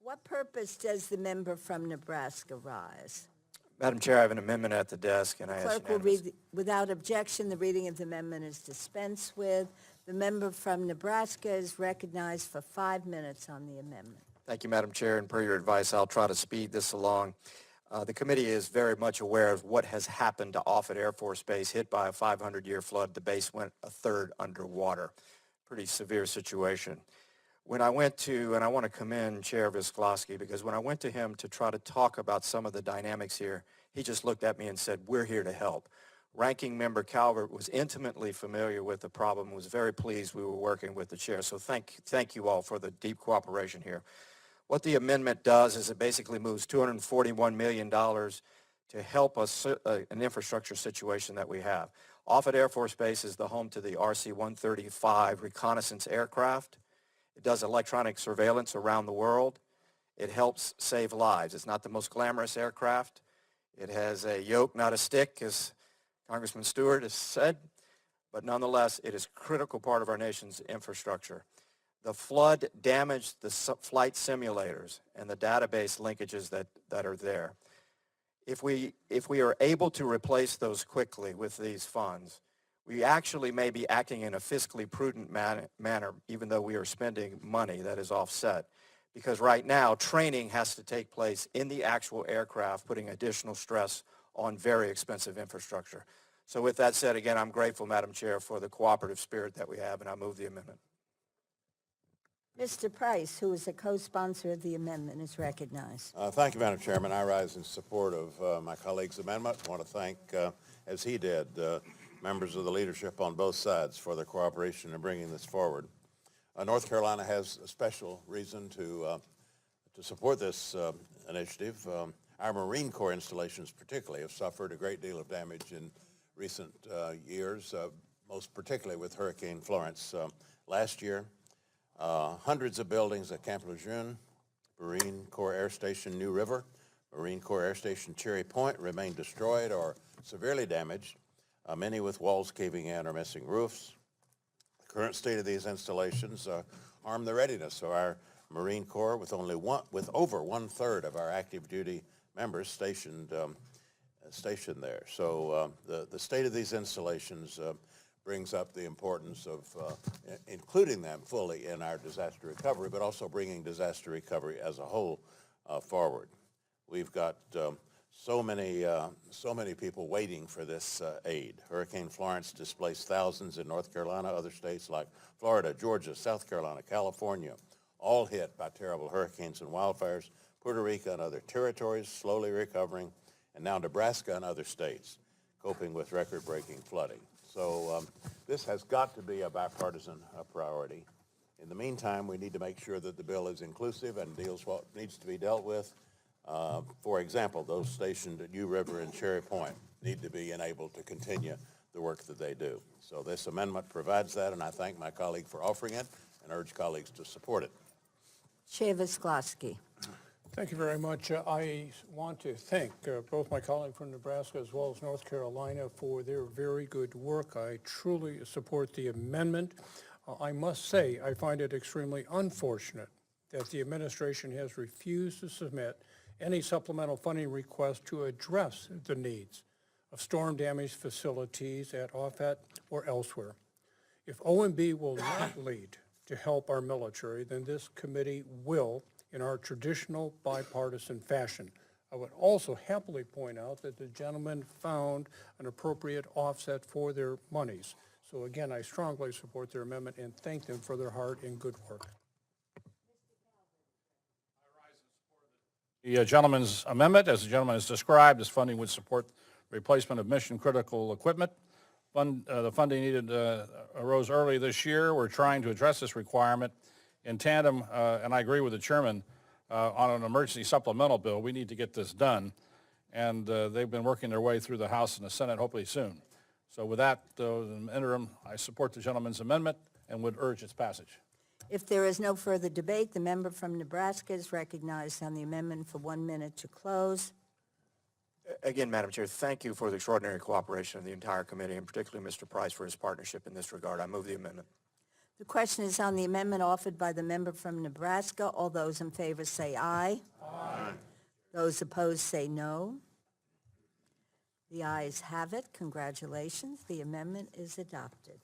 What purpose does the member from Nebraska rise? Madam Chair, I have an amendment at the desk, and I ask Clerk will unanimous. read, without objection, the reading of the amendment is dispensed with. The member from Nebraska is recognized for 5 minutes on the amendment. Thank you, Madam Chair, and per your advice, I'll try to speed this along. The committee is very much aware of what has happened to Offutt Air Force Base, hit by a 500-year flood. The base went a third underwater. Pretty severe situation. When I went to, and I want to commend Chair Visklosky, because when I went to him to try to talk about some of the dynamics here, he just looked at me and said, "We're here to help." Ranking Member Calvert was intimately familiar with the problem, was very pleased we were working with the chair. So thank you all for the deep cooperation here. What the amendment does is it basically moves $241 million to help us an infrastructure situation that we have. Offutt Air Force Base is the home to the RC-135 reconnaissance aircraft. It does electronic surveillance around the world. It helps save lives. It's not the most glamorous aircraft. It has a yoke, not a stick, as Congressman Stewart has said, but nonetheless, it is a critical part of our nation's infrastructure. The flood damaged the flight simulators and the database linkages that are there. If we are able to replace those quickly with these funds, we actually may be acting in a fiscally prudent manner, even though we are spending money that is offset. Because right now, training has to take place in the actual aircraft, putting additional stress on very expensive infrastructure. So with that said, again, I'm grateful, Madam Chair, for the cooperative spirit that we have, and I move the amendment. Mr. Price, who is a co-sponsor of the amendment, is recognized. Thank you, Madam Chairman. I rise in support of my colleague's amendment. I want to thank, as he did, members of the leadership on both sides for their cooperation in bringing this forward. North Carolina has a special reason to support this initiative. Our Marine Corps installations particularly have suffered a great deal of damage in recent years, most particularly with Hurricane Florence. Last year, hundreds of buildings at Camp Lejeune, Marine Corps Air Station New River, Marine Corps Air Station Cherry Point remain destroyed or severely damaged, many with walls caving in or missing roofs. The current state of these installations harm the readiness of our Marine Corps, with over 1/3 of our active duty members stationed there. So the state of these installations brings up the importance of including them fully in our disaster recovery, but also bringing disaster recovery as a whole forward. We've got so many people waiting for this aid. Hurricane Florence displaced thousands in North Carolina, other states like Florida, Georgia, South Carolina, California, all hit by terrible hurricanes and wildfires. Puerto Rico and other territories slowly recovering, and now Nebraska and other states coping with record-breaking flooding. So this has got to be a bipartisan priority. In the meantime, we need to make sure that the bill is inclusive and deals what needs to be dealt with. For example, those stationed at New River and Cherry Point need to be enabled to continue the work that they do. So this amendment provides that, and I thank my colleague for offering it and urge colleagues to support it. Chair Visklosky. Thank you very much. I want to thank both my colleague from Nebraska as well as North Carolina for their very good work. I truly support the amendment. I must say I find it extremely unfortunate that the administration has refused to submit any supplemental funding request to address the needs of storm-damaged facilities at Offutt or elsewhere. If OMB will not lead to help our military, then this committee will in our traditional bipartisan fashion. I would also happily point out that the gentleman found an appropriate offset for their monies. So again, I strongly support their amendment and thank them for their hard and good work. The gentleman's amendment, as the gentleman has described, this funding would support replacement of mission-critical equipment. The funding needed arose early this year. We're trying to address this requirement in tandem, and I agree with the chairman, on an emergency supplemental bill. We need to get this done, and they've been working their way through the House and the Senate hopefully soon. So with that, in the interim, I support the gentleman's amendment and would urge its passage. If there is no further debate, the member from Nebraska is recognized on the amendment for 1 minute to close. Again, Madam Chair, thank you for the extraordinary cooperation of the entire committee, and particularly Mr. Price for his partnership in this regard. I move the amendment. The question is on the amendment offered by the member from Nebraska. All those in favor say aye. Aye. Those opposed say no. The ayes have it. Congratulations. The amendment is adopted.